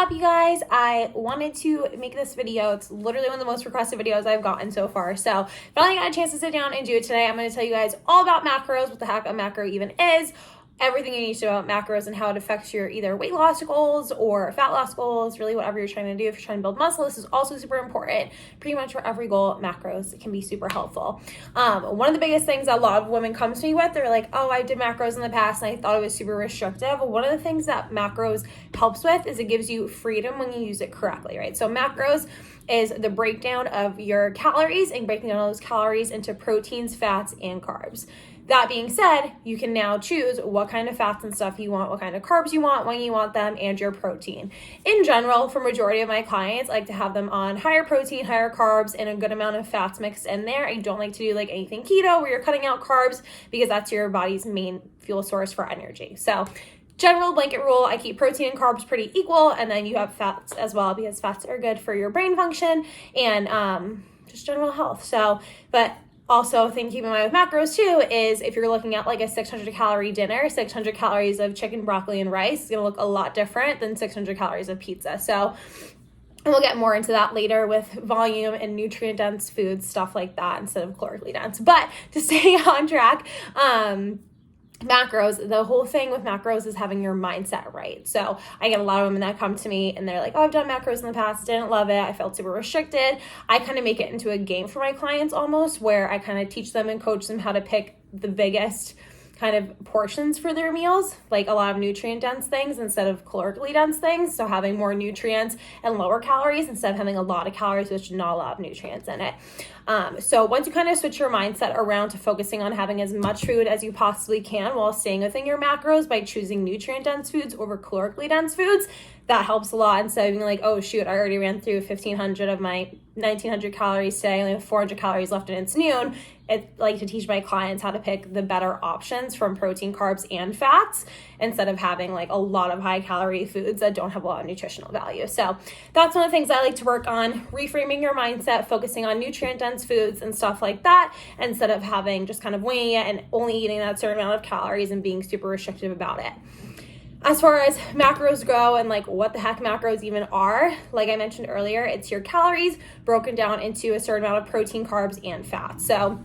up, you guys? I wanted to make this video. It's literally one of the most requested videos I've gotten so far. So finally got a chance to sit down and do it today. I'm going to tell you guys all about macros, what the heck a macro even is, everything you need to know about macros and how it affects your either weight loss goals or fat loss goals, really whatever you're trying to do. If you're trying to build muscle, this is also super important. Pretty much for every goal, macros can be super helpful. One of the biggest things that a lot of women come to me with, they're like, oh, I did macros in the past and I thought it was super restrictive. One of the things that macros helps with is it gives you freedom when you use it correctly, right? So macros is the breakdown of your calories and breaking down those calories into proteins, fats, and carbs. That being said, you can now choose what kind of fats and stuff you want, what kind of carbs you want, when you want them, and your protein. In general, for majority of my clients, I like to have them on higher protein, higher carbs, and a good amount of fats mixed in there. I don't like to do like anything keto where you're cutting out carbs because that's your body's main fuel source for energy. So general blanket rule, I keep protein and carbs pretty equal, and then you have fats as well because fats are good for your brain function and just general health. So, but also, thing to keep in mind with macros too is if you're looking at like a 600 calorie dinner, 600 calories of chicken, broccoli, and rice is going to look a lot different than 600 calories of pizza. So we'll get more into that later with volume and nutrient dense foods, stuff like that instead of calorically dense. But to stay on track, macros, the whole thing with macros is having your mindset right. So I get a lot of women that come to me and they're like, oh, I've done macros in the past, didn't love it, I felt super restricted. I kind of make it into a game for my clients almost, where I kind of teach them and coach them how to pick the biggest kind of portions for their meals, like a lot of nutrient dense things instead of calorically dense things. So having more nutrients and lower calories instead of having a lot of calories, which not a lot of nutrients in it. So once you kind of switch your mindset around to focusing on having as much food as you possibly can while staying within your macros by choosing nutrient dense foods over calorically dense foods, that helps a lot instead of being like, oh shoot, I already ran through 1,500 of my 1,900 calories today, I only have 400 calories left and it's noon. I like to teach my clients how to pick the better options from protein, carbs, and fats instead of having like a lot of high calorie foods that don't have a lot of nutritional value. So that's one of the things I like to work on, reframing your mindset, focusing on nutrient dense foods and stuff like that instead of having just kind of winging it and only eating that certain amount of calories and being super restrictive about it. As far as macros go and like what the heck macros even are, like I mentioned earlier, it's your calories broken down into a certain amount of protein, carbs, and fats. So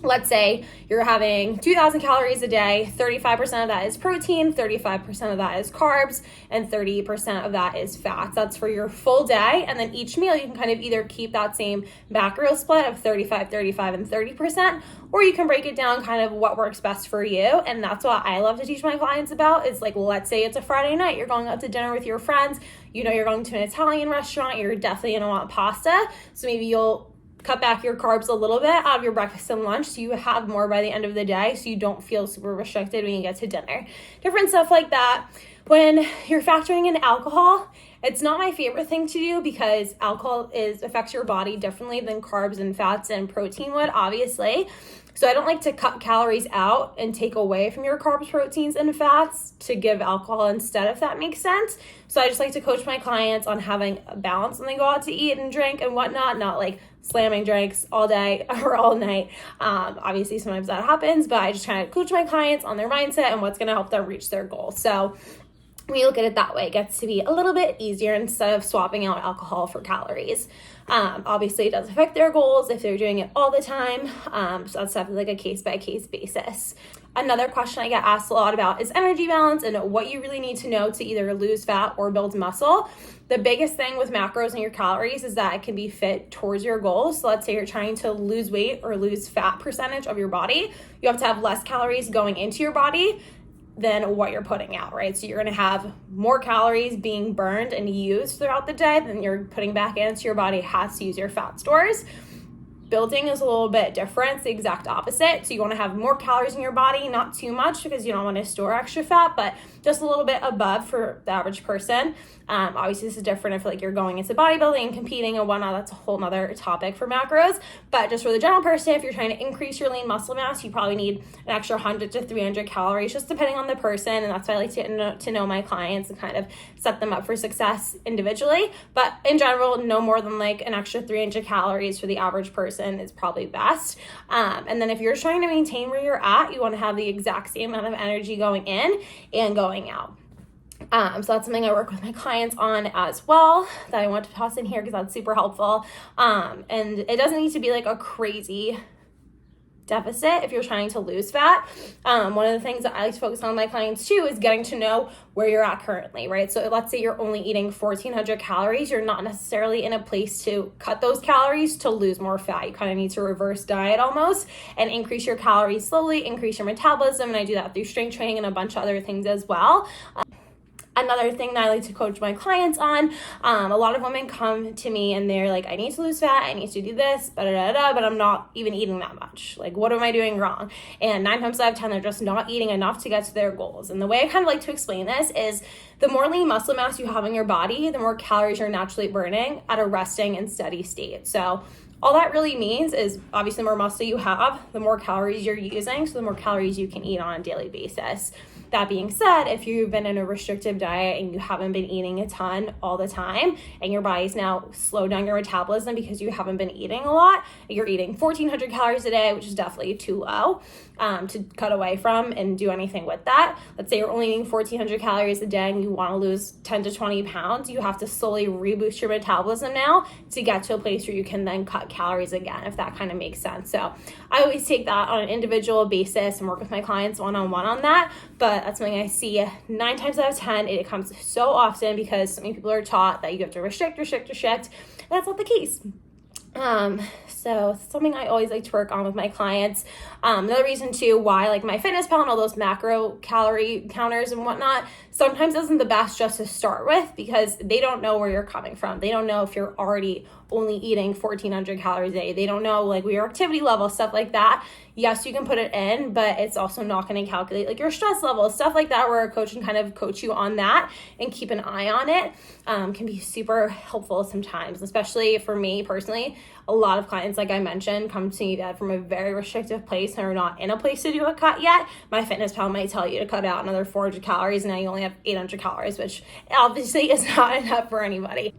let's say you're having 2,000 calories a day, 35% of that is protein, 35% of that is carbs, and 30% of that is fats. That's for your full day. And then each meal, you can kind of either keep that same macro split of 35, 35, and 30%, or you can break it down kind of what works best for you. And that's what I love to teach my clients about is like, let's say it's a Friday night, you're going out to dinner with your friends, you know you're going to an Italian restaurant, you're definitely gonna want pasta. So maybe you'll cut back your carbs a little bit out of your breakfast and lunch so you have more by the end of the day so you don't feel super restricted when you get to dinner. Different stuff like that. When you're factoring in alcohol, it's not my favorite thing to do because alcohol affects your body differently than carbs and fats and protein would, obviously. So I don't like to cut calories out and take away from your carbs, proteins, and fats to give alcohol instead, if that makes sense. So I just like to coach my clients on having a balance when they go out to eat and drink and whatnot, not like slamming drinks all day or all night. Obviously, sometimes that happens, but I just kind of coach my clients on their mindset and what's going to help them reach their goals. So when you look at it that way, it gets to be a little bit easier instead of swapping out alcohol for calories. Obviously, it does affect their goals if they're doing it all the time. So that's definitely like a case-by-case basis. Another question I get asked a lot about is energy balance and what you really need to know to either lose fat or build muscle. The biggest thing with macros and your calories is that it can be fit towards your goals. So let's say you're trying to lose weight or lose fat percentage of your body. You have to have less calories going into your body than what you're putting out, right? So you're going to have more calories being burned and used throughout the day than you're putting back in, so your body has to use your fat stores. Building is a little bit different. It's the exact opposite. So you want to have more calories in your body, not too much because you don't want to store extra fat, but just a little bit above for the average person. Obviously, this is different if like you're going into bodybuilding and competing and whatnot. That's a whole nother topic for macros. But just for the general person, if you're trying to increase your lean muscle mass, you probably need an extra 100 to 300 calories, just depending on the person. And that's why I like to know my clients and kind of set them up for success individually. But in general, no more than like an extra 300 calories for the average person is probably best. And then if you're trying to maintain where you're at, you want to have the exact same amount of energy going in and going out. So that's something I work with my clients on as well that I want to toss in here because that's super helpful. And it doesn't need to be like a crazy deficit if you're trying to lose fat. One of the things that I like to focus on with my clients too is getting to know where you're at currently, right? So let's say you're only eating 1,400 calories. You're not necessarily in a place to cut those calories to lose more fat. You kind of need to reverse diet almost and increase your calories slowly, increase your metabolism. And I do that through strength training and a bunch of other things as well. Another thing that I like to coach my clients on, a lot of women come to me and they're like, I need to lose fat, I need to do this, but I'm not even eating that much. Like, what am I doing wrong? And 9 times out of 10, they're just not eating enough to get to their goals. And the way I kind of like to explain this is the more lean muscle mass you have in your body, the more calories you're naturally burning at a resting and steady state. So all that really means is obviously the more muscle you have, the more calories you're using, so the more calories you can eat on a daily basis. That being said, if you've been in a restrictive diet and you haven't been eating a ton all the time and your body's now slowed down your metabolism because you haven't been eating a lot, you're eating 1,400 calories a day, which is definitely too low to cut away from and do anything with that. Let's say you're only eating 1,400 calories a day and you want to lose 10 to 20 pounds, you have to slowly reboost your metabolism now to get to a place where you can then cut calories again, if that kind of makes sense. So I always take that on an individual basis and work with my clients one-on-one on that, but that's something I see 9 times out of 10. It comes so often because so many people are taught that you have to restrict, and that's not the case. So it's something I always like to work on with my clients. Another reason too why like MyFitnessPal and all those macro calorie counters and whatnot sometimes isn't the best just to start with because they don't know where you're coming from. They don't know if you're already only eating 1,400 calories a day. They don't know like your activity level, stuff like that. Yes, you can put it in, but it's also not going to calculate like your stress level, stuff like that, where a coach can kind of coach you on that and keep an eye on it. Can be super helpful sometimes, especially for me personally. A lot of clients, like I mentioned, come to me that from a very restrictive place and are not in a place to do a cut yet. MyFitnessPal might tell you to cut out another 400 calories and now you only have 800 calories, which obviously is not enough for anybody.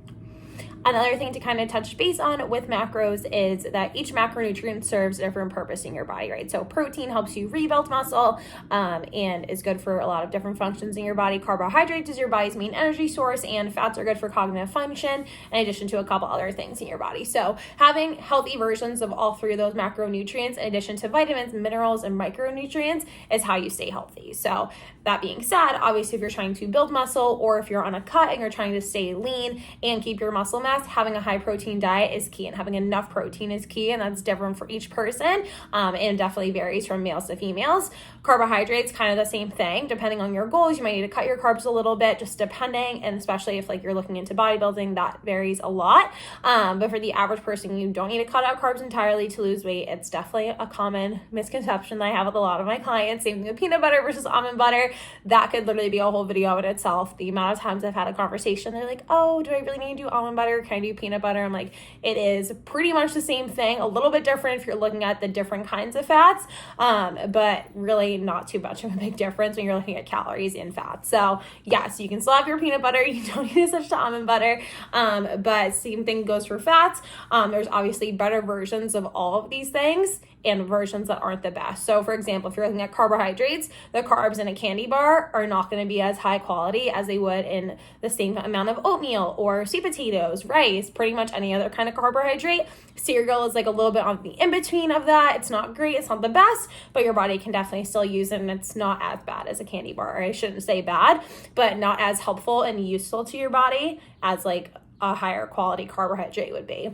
Another thing to kind of touch base on with macros is that each macronutrient serves a different purpose in your body, right? So protein helps you rebuild muscle and is good for a lot of different functions in your body. Carbohydrates is your body's main energy source, and fats are good for cognitive function, in addition to a couple other things in your body. So having healthy versions of all 3 of those macronutrients, in addition to vitamins, minerals, and micronutrients, is how you stay healthy. So that being said, obviously if you're trying to build muscle or if you're on a cut and you're trying to stay lean and keep your muscle mass, having a high protein diet is key, and having enough protein is key, and that's different for each person and definitely varies from males to females. Carbohydrates, kind of the same thing. Depending on your goals, you might need to cut your carbs a little bit, just depending, and especially if like you're looking into bodybuilding, that varies a lot. But for the average person, you don't need to cut out carbs entirely to lose weight. It's definitely a common misconception that I have with a lot of my clients. Same thing with peanut butter versus almond butter. That could literally be a whole video in itself. The amount of times I've had a conversation, they're like, oh, do I really need to do almond butter? Can I do peanut butter? I'm like, it is pretty much the same thing, a little bit different if you're looking at the different kinds of fats, but really not too much of a big difference when you're looking at calories in fat. So yes, you can still have your peanut butter, you don't need to switch to almond butter, but same thing goes for fats. There's obviously better versions of all of these things and versions that aren't the best. So for example, if you're looking at carbohydrates, the carbs in a candy bar are not going to be as high quality as they would in the same amount of oatmeal or sweet potatoes, rice, pretty much any other kind of carbohydrate. Cereal is like a little bit on the in-between of that. It's not great, it's not the best, but your body can definitely still use it, and it's not as bad as a candy bar. I shouldn't say bad, but not as helpful and useful to your body as like a higher quality carbohydrate would be.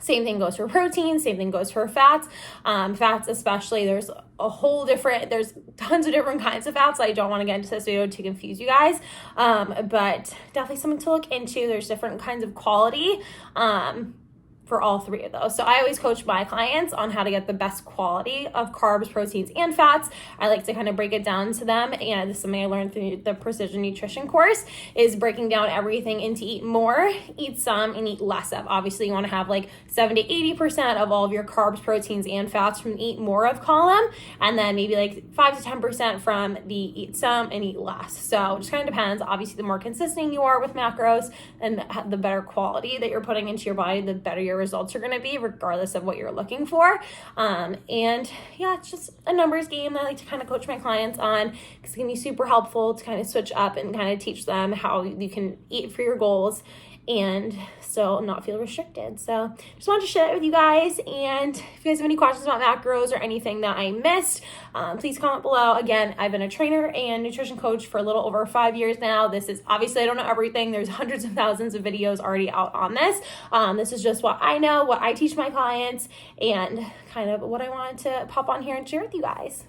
Same thing goes for protein, same thing goes for fats. Fats especially, there's tons of different kinds of fats. I don't want to get into this video to confuse you guys, but definitely something to look into. There's different kinds of quality for all 3 of those. So I always coach my clients on how to get the best quality of carbs, proteins, and fats. I like to kind of break it down to them, and this is something I learned through the Precision Nutrition course, is breaking down everything into eat more, eat some, and eat less of. Obviously, you want to have like 70 to 80% of all of your carbs, proteins, and fats from the eat more of column, and then maybe like 5 to 10% from the eat some and eat less. So it just kind of depends. Obviously, the more consistent you are with macros and the better quality that you're putting into your body, the better your results are going to be, regardless of what you're looking for. And yeah, it's just a numbers game that I like to kind of coach my clients on, because it can be super helpful to kind of switch up and kind of teach them how you can eat for your goals and still not feel restricted. So just wanted to share that with you guys. And if you guys have any questions about macros or anything that I missed, please comment below. Again, I've been a trainer and nutrition coach for a little over 5 years now. This is obviously, I don't know everything. There's hundreds of thousands of videos already out on this. This is just what I know, what I teach my clients, and kind of what I wanted to pop on here and share with you guys.